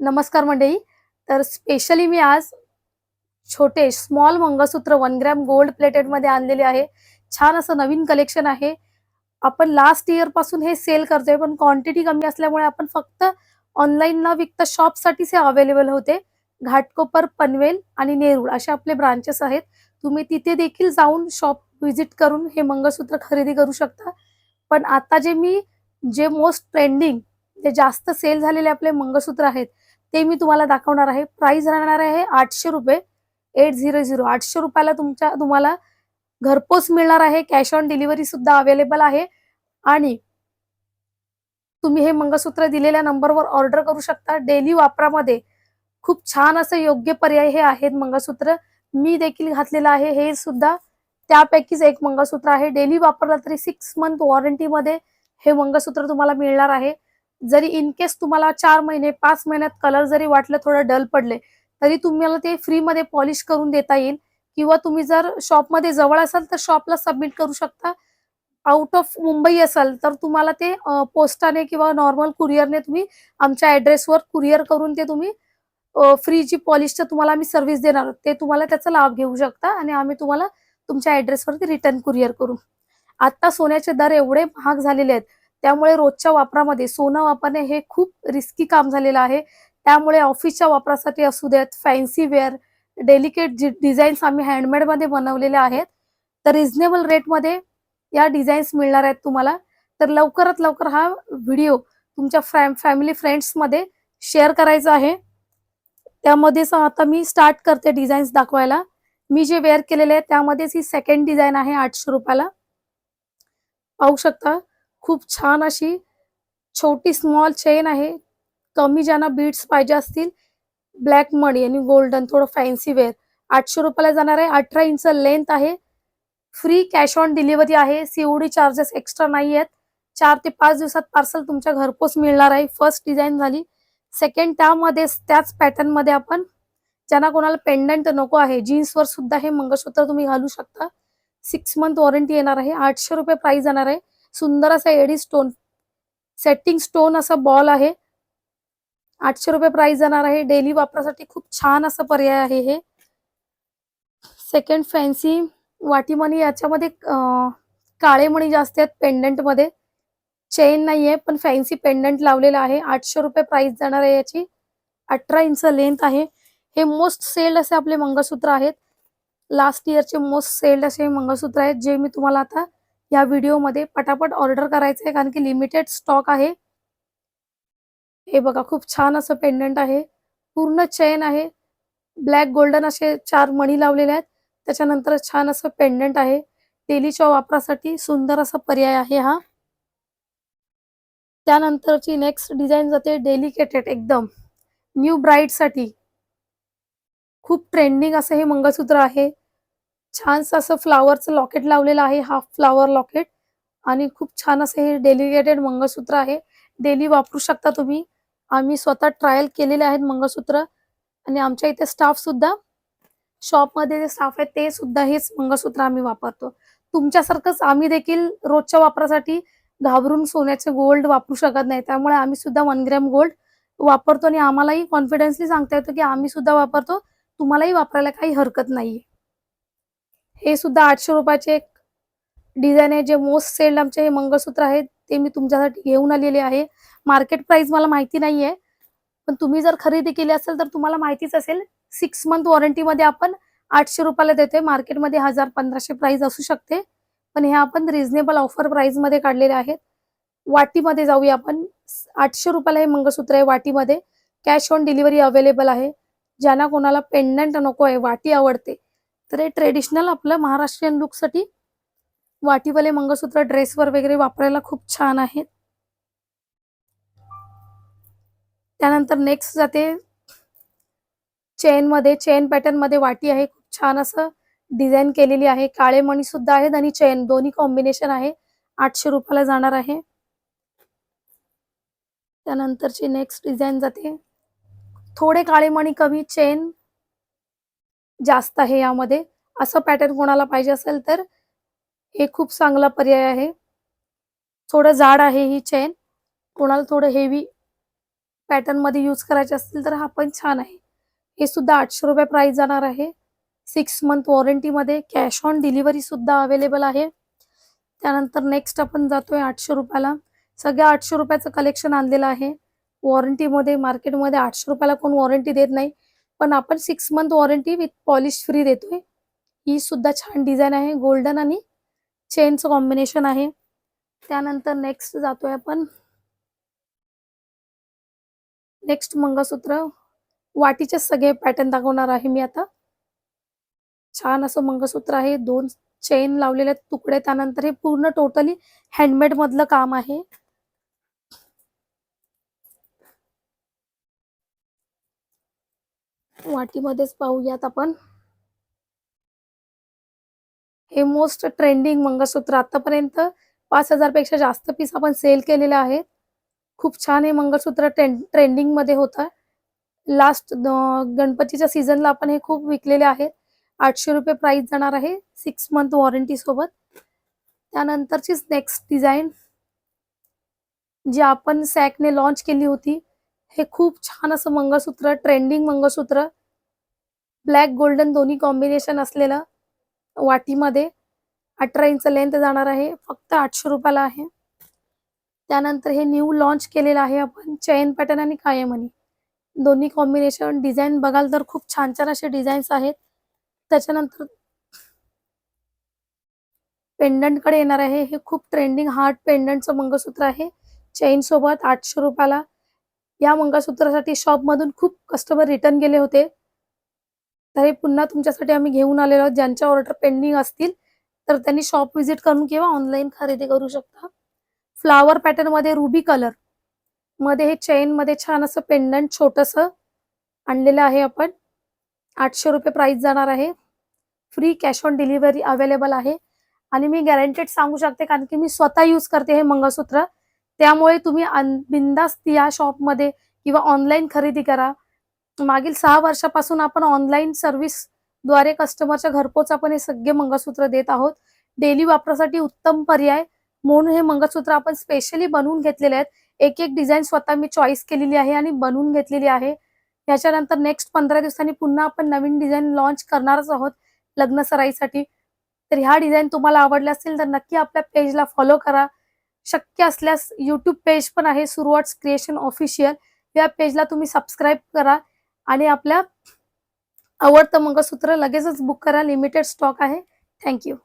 नमस्कार मंडळी. तर स्पेशली मी आज छोटे स्मॉल मंगळसूत्र 1 ग्रॅम गोल्ड प्लेटेड मध्ये आणलेले आहे. छान असं नवीन कलेक्शन आहे. आपण लास्ट इयर पासून हे सेल करतोय, पण क्वांटिटी कमी असल्यामुळे आपण फक्त ऑनलाईन न विकता शॉपसाठीच हे अवेलेबल होते. घाटकोपर, पनवेल आणि नेरूळ असे आपले ब्रांचेस आहेत. तुम्ही तिथे देखील जाऊन शॉप व्हिजिट करून हे मंगळसूत्र खरेदी करू शकता. पण आता जे मोस्ट ट्रेंडिंग, जे जास्त सेल झालेले आपले मंगळसूत्र आहेत, ते मी तुम्हाला दाखवणार आहे. प्राइस राहणार आहे ₹800. 800 ₹800 तुम्हाला घरपोच मिळणार आहे. कॅश ऑन डिलिव्हरी सुद्धा अवेलेबल आहे आणि तुम्ही हे मंगळसूत्र दिलेल्या नंबरवर ऑर्डर करू शकता. डेली वापरामध्ये खूप छान असं योग्य पर्याय हे आहेत मंगळसूत्र. मी देखील घातलेलं आहे. हे सुद्धा त्यापैकीच एक मंगळसूत्र आहे. डेली वापरलं तरी 6 मंथ वॉरंटीमध्ये हे मंगळसूत्र तुम्हाला मिळणार आहे. जरी इन केस तुम्हाला 4 महिने 5 महिन्यात कलर जरी वाटलं थोडं डल पडले, तरी तुम्हाला ते फ्रीमध्ये पॉलिश करून देता येईल. किंवा तुम्ही जर शॉपमध्ये जवळ असाल तर शॉपला सबमिट करू शकता. आउट ऑफ मुंबई असाल तर तुम्हाला ते पोस्टाने किंवा नॉर्मल कुरिअरने तुम्ही आमच्या ॲड्रेसवर कुरिअर करून ते तुम्ही फ्री जी पॉलिशचं तुम्हाला आम्ही सर्व्हिस देणार आहोत, ते तुम्हाला त्याचा लाभ घेऊ शकता आणि आम्ही तुम्हाला तुमच्या ॲड्रेसवरती रिटर्न कुरिअर करू. आता सोन्याचे दर एवढे महाग झालेले आहेत, त्यामुळे रोजच्या वापरामध्ये सोनं वापरणे हे खूप रिस्की काम झालेलं आहे. त्यामुळे ऑफिसच्या वापरासाठी असू देत, फॅन्सी वेअर, डेलिकेट डिझाईन्स आम्ही हँडमेडमध्ये बनवलेले आहेत. तर रिझनेबल रेटमध्ये या डिझाईन्स मिळणार आहेत तुम्हाला. तर लवकरात लवकर हा व्हिडिओ तुमच्या फॅमिली फ्रेंड्समध्ये शेअर करायचा आहे. त्यामध्येच आता मी स्टार्ट करते डिझाईन्स दाखवायला. मी जे वेअर केलेले आहे त्यामध्येच ही सेकंड डिझाईन आहे ₹800. पाहू शकता, खूप छान अशी छोटी स्मॉल चेन आहे. कमी ज्यांना बीड्स पाहिजे असतील, ब्लॅक मणी आणि गोल्डन थोडं फॅन्सी वेअर, ₹800 जाणार आहे. 18 इंच लेंथ आहे. फ्री कॅश ऑन डिलिव्हरी आहे. सीओडी चार्जेस एक्स्ट्रा नाही आहेत. 4 ते 5 दिवसात पार्सल तुमच्या घरपोच मिळणार आहे. फर्स्ट डिझाईन झाली. सेकंड त्यामध्येच त्याच पॅटर्नमध्ये आपण ज्यांना कोणाला पेंडंट नको आहे, जीन्सवर सुद्धा हे मंगळसूत्र तुम्ही घालू शकता. 6 मंथ वॉरंटी येणार आहे. ₹800 प्राइस जाणार आहे. सुंदर असा एडी स्टोन, सेटिंग स्टोन असा बॉल आहे. ₹800 प्राइस जाणार आहे. डेली वापरासाठी खूप छान असा पर्याय आहे हे. सेकंड फॅन्सी वाटीमणी, याच्यामध्ये काळे मणी जास्त आहेत पेंडंटमध्ये. चेन नाहीये पण फॅन्सी पेंडंट लावलेला आहे. ₹800 प्राइस जाणार आहे याची. 18 इंच लेंथ आहे. हे मोस्ट सेल्ड असे आपले मंगळसूत्र आहेत. लास्ट इयरचे मोस्ट सेल्ड असे मंगळसूत्र आहेत, जे मी तुम्हाला आता या व्हिडिओमध्ये पटापट ऑर्डर करायचं आहे, कारण की लिमिटेड स्टॉक आहे. हे बघा, खूप छान असं पेंडंट आहे. पूर्ण चेन आहे. ब्लॅक गोल्डन असे 4 मणी लावलेले आहेत. त्याच्यानंतर छान असं पेंडंट आहे. डेलीच्या वापरासाठी सुंदर असा पर्याय आहे हा. त्यानंतरची नेक्स्ट डिझाईन जाते डेलिकेटेड एकदम न्यू ब्राईडसाठी. खूप ट्रेंडिंग असं हे मंगळसूत्र आहे. छानसं असं फ्लॉवरचं लॉकेट लावलेलं आहे, हाफ फ्लॉवर लॉकेट, आणि खूप छान असं हे डेलिकेटेड मंगळसूत्र आहे. डेली वापरू शकता तुम्ही. आम्ही स्वतः ट्रायल केलेले आहेत मंगळसूत्र आणि आमच्या इथे स्टाफ सुद्धा, शॉपमध्ये जे स्टाफ आहेत ते सुद्धा हेच मंगळसूत्र आम्ही वापरतो. तुमच्यासारखंच आम्ही देखील रोजच्या वापरासाठी घाबरून सोन्याचे गोल्ड वापरू शकत नाही. त्यामुळे आम्ही सुद्धा 1 ग्रॅम गोल्ड वापरतो आणि आम्हालाही कॉन्फिडन्सली सांगता येतं की आम्ही सुद्धा वापरतो. तुम्हालाही वापरायला काही हरकत नाहीये. हे सुद्धा ₹800 एक डिझाईन आहे. जे मोस्ट सेल्ड आमचे हे मंगळसूत्र आहेत, ते मी तुमच्यासाठी घेऊन आलेले आहे. मार्केट प्राइस मला माहिती नाहीये, पण तुम्ही जर खरेदी केली असेल तर तुम्हाला माहितीच असेल. 6 मंथ वॉरंटीमध्ये आपण ₹800 देतोय. मार्केटमध्ये 1000-1500 प्राइस असू शकते, पण हे आपण रिझनेबल ऑफर प्राइसमध्ये काढलेले आहेत. वाटीमध्ये जाऊया आपण. ₹800 हे मंगळसूत्र आहे वाटीमध्ये. कॅश ऑन डिलिव्हरी अवेलेबल आहे. ज्यांना कोणाला पेंडंट नको आहे, वाटी आवडते, तर हे ट्रेडिशनल आपलं महाराष्ट्रीयन लुकसाठी वाटीवाले मंगळसूत्र ड्रेसवर वगैरे वापरायला खूप छान आहेत. त्यानंतर नेक्स्ट जाते चेनमध्ये. चेन पॅटर्नमध्ये वाटी आहे. खूप छान असं डिझाईन केलेली आहे. काळे मणी सुद्धा आहेत आणि चेन दोन्ही कॉम्बिनेशन आहे. ₹800 जाणार आहे. त्यानंतरची नेक्स्ट डिझाईन जाते. थोडे काळे मणी कमी, चेन जास्त आहे यामध्ये. असं पॅटर्न कोणाला पाहिजे असेल तर हे खूप चांगला पर्याय आहे. थोडं जाड आहे ही चेन. कोणाला थोडं हेवी पॅटर्न मध्ये यूज करायचे असतील तर हा पण छान आहे. हे सुद्धा 800 रुपये प्राइस जाणार आहे. 6 मंथ वॉरंटी मध्ये कॅश ऑन डिलिव्हरी सुद्धा अवेलेबल आहे. त्यानंतर नेक्स्ट आपण जातोय 800 रुपयाला. सगळ्या 800 रुपयाचं कलेक्शन आणलेलं आहे. वॉरंटीमध्ये मार्केटमध्ये 800 रुपयाला कोण वॉरंटी देत नाही, पण आपण 6 month warranty with polish free देतोय. ही सुद्धा छान डिझाईन आहे. गोल्डन आणि चेनचं कॉम्बिनेशन आहे. त्यानंतर नेक्स्ट जातोय आपण. नेक्स्ट मंगळसूत्र वाटीचे सगळे पॅटर्न दाखवणार आहे मी आता. छान असं मंगळसूत्र आहे. 2 चेन लावलेले तुकडे. त्यानंतर हे पूर्ण टोटली हँडमेड मधलं काम आहे. वाटीमध्येच पाहूयात आपण. हे मोस्ट ट्रेंडिंग मंगळसूत्र आतापर्यंत 5000 पेक्षा जास्त पीस आपण सेल केलेले आहेत. खूप छान हे मंगळसूत्र ट्रेंडिंग मध्ये होतं. लास्ट गणपतीच्या सीझनला आपण हे खूप विकलेले आहेत. 800 रुपये प्राइस जाणार आहे 6 मंथ वॉरंटी सोबत. त्यानंतरचीच नेक्स्ट डिझाईन जी आपण सॅकने लॉन्च केली होती. हे खूप छान असं मंगळसूत्र, ट्रेंडिंग मंगळसूत्र, ब्लॅक गोल्डन दोन्ही कॉम्बिनेशन असलेलं वाटीमध्ये. 18 इंच लेंथ जाणार आहे. फक्त 800 रुपयाला आहे. त्यानंतर हे न्यू लॉन्च केलेलं आहे आपण. चैन पॅटर्न आणि कायमनी दोन्ही कॉम्बिनेशन. डिझाईन बघाल तर खूप छान छान असे डिझाईन्स आहेत. त्याच्यानंतर पेंडंट कडे येणार आहे. हे खूप ट्रेंडिंग हार्ट पेंडंटचं मंगळसूत्र आहे. चेन सोबत 800 रुपयाला. या मंगळसूत्रासाठी शॉप मधून खूप कस्टमर रिटर्न गेले होते, तर हे पुन्हा तुमच्यासाठी आम्ही घेऊन आलेलो आहोत. ज्यांच्या ऑर्डर पेंडिंग असतील तर त्यांनी शॉप व्हिजिट करून किंवा ऑनलाईन खरेदी करू शकता. फ्लावर पॅटर्न मध्ये रुबी कलर मध्ये हे चेन मध्ये छान असं पेंडंट छोटंसं आणलेलं आहे आपण. 800 रुपये प्राइस जाणार आहे. Free cash on delivery available आहे. आणि मी गॅरंटेड सांगू शकते कारण की मी स्वतः यूज करते हे मंगळसूत्र. त्यामुळे तुम्ही बिनधास्त या शॉपमध्ये किंवा ऑनलाईन खरेदी करा. मागील 6 वर्षापासून आपण ऑनलाईन सर्व्हिस द्वारे कस्टमरच्या घरपोच आपण हे सगळे मंगळसूत्र देत आहोत. डेली वापरासाठी उत्तम पर्याय म्हणून हे मंगळसूत्र आपण स्पेशली बनवून घेतलेले आहेत. एक एक डिझाईन स्वतः मी चॉईस केलेली आहे आणि बनवून घेतलेली आहे. याच्यानंतर नेक्स्ट 15 दिवसांनी पुन्हा आपण नवीन डिझाईन लॉन्च करणारच आहोत लग्न सराईसाठी. तर ह्या डिझाईन तुम्हाला आवडल्या असतील तर नक्की आपल्या पेजला फॉलो करा. शक्य असल्यास यूट्यूब पेज पण आहे सुरुवात क्रिएशन ऑफिशियल. या पेजला तुम्ही सबस्क्राईब करा आणि आपल्या आवडतं मंगळसूत्र लगेचच बुक करा. लिमिटेड स्टॉक आहे. थँक्यू.